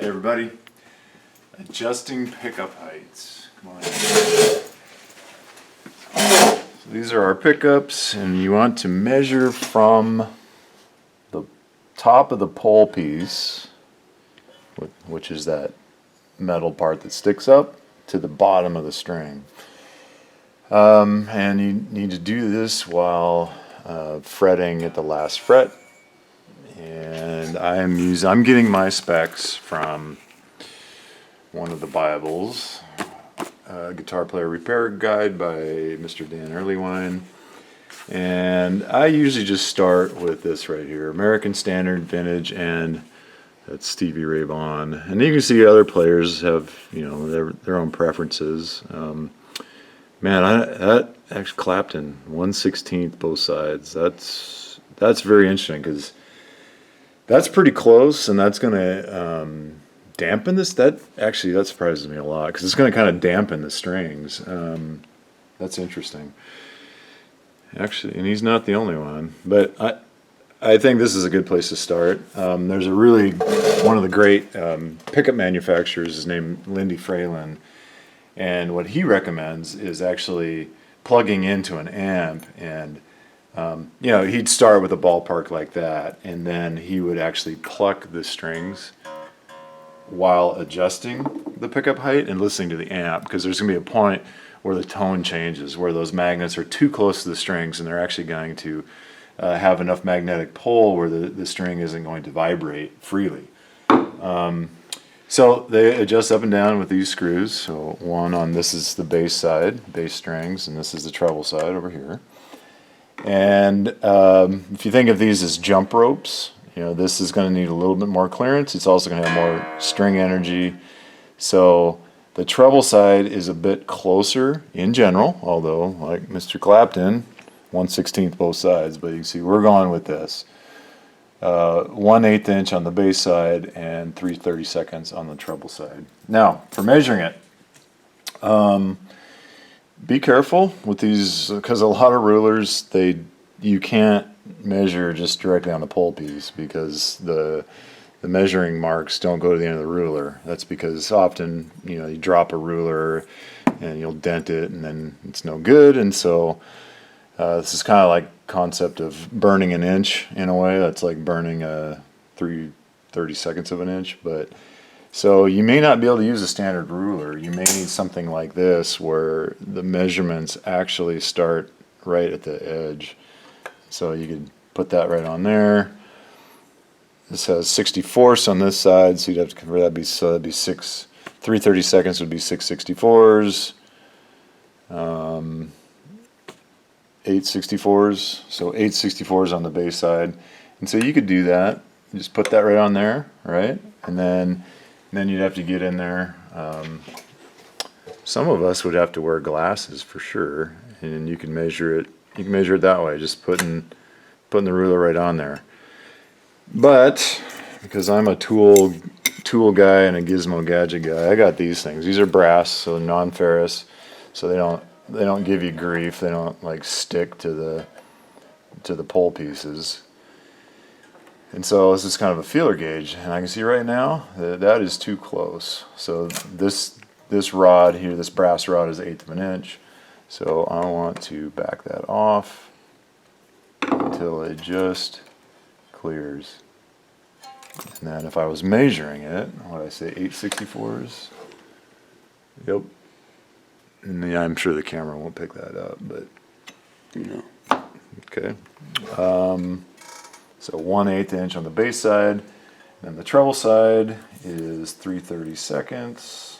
everybody. Adjusting pickup heights. Come on. So these are our pickups, and you want to measure from the top of the pole piece, which is that metal part that sticks up, to the bottom of the string. And you need to do this while fretting at the last fret. And I'm getting my specs from one of the Bibles, Guitar Player Repair Guide by Mr. Dan Earlywine. And I usually just start with this right here, American Standard Vintage, and that's Stevie Ray Vaughan. And you can see other players have, their own preferences. That actually Clapton 1/16 both sides. That's very interesting because that's pretty close, and that's going to dampen this. That surprises me a lot because it's going to kind of dampen the strings. That's interesting. Actually, and he's not the only one, but I think this is a good place to start. There's one of the great pickup manufacturers is named Lindy Fralin, and what he recommends is actually plugging into an amp, and he'd start with a ballpark like that, and then he would actually pluck the strings while adjusting the pickup height and listening to the amp, because there's going to be a point where the tone changes, where those magnets are too close to the strings, and they're actually going to have enough magnetic pull where the string isn't going to vibrate freely. So they adjust up and down with these screws. So one on this is the bass side, bass strings, and this is the treble side over here. And if you think of these as jump ropes, this is going to need a little bit more clearance. It's also going to have more string energy. So the treble side is a bit closer in general, although like Mr. Clapton, 1/16 both sides, but you can see we're going with this. 1/8 inch on the bass side and 3/32 on the treble side. Now, for measuring it, be careful with these, because a lot of rulers, you can't measure just directly on the pole piece, because the measuring marks don't go to the end of the ruler. That's because often, you drop a ruler and you'll dent it and then it's no good. And so this is kind of like concept of burning an inch in a way. That's like burning 3/32 of an inch. But so you may not be able to use a standard ruler. You may need something like this where the measurements actually start right at the edge. So you could put that right on there. This has 64ths on this side, so you'd have to convert that'd be 3/32 would be 6/64s. 8/64s, so 8/64s on the bass side. And so you could do that. You just put that right on there, right? And then you'd have to get in there. Some of us would have to wear glasses for sure, and you can measure it. You can measure it that way, just putting the ruler right on there. But because I'm a tool guy and a gizmo gadget guy, I got these things. These are brass, so non-ferrous, so they don't give you grief. They don't like stick to the pole pieces. And so this is kind of a feeler gauge, and I can see right now that is too close. So this rod here, this brass rod, is 1/8 of an inch. So I want to back that off until it just clears. And then if I was measuring it, what did I say, 8/64s? Yep. And yeah, I'm sure the camera won't pick that up, but no. Okay. So 1/8 inch on the bass side, and the treble side is 3/32.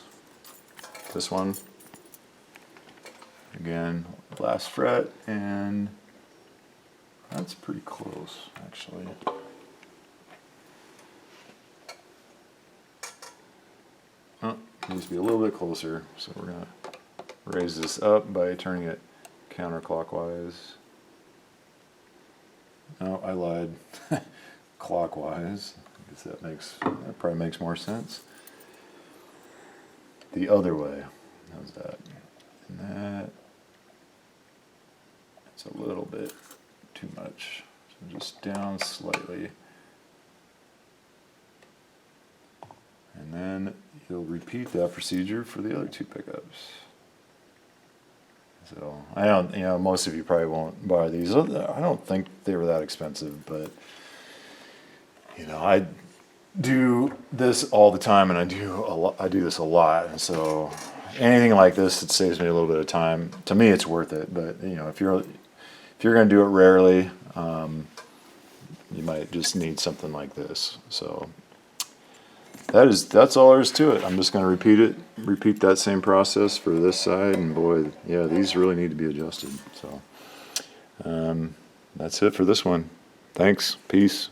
This one. Again, last fret, and that's pretty close, actually. Oh, needs to be a little bit closer, so we're gonna raise this up by turning it counterclockwise. Oh, I lied. Clockwise. I guess that probably makes more sense. The other way. How's that? And that's a little bit too much. So just down slightly. And And then you'll repeat that procedure for the other two pickups. So I don't, most of you probably won't buy these. I don't think they were that expensive, but I do this all the time, and I do this a lot, and so anything like this, it saves me a little bit of time. To me, it's worth it. But if you're going to do it rarely, you might just need something like this. So that's all there is to it. I'm just going to repeat that same process for this side, and boy, yeah, these really need to be adjusted. So that's it for this one. Thanks. Peace.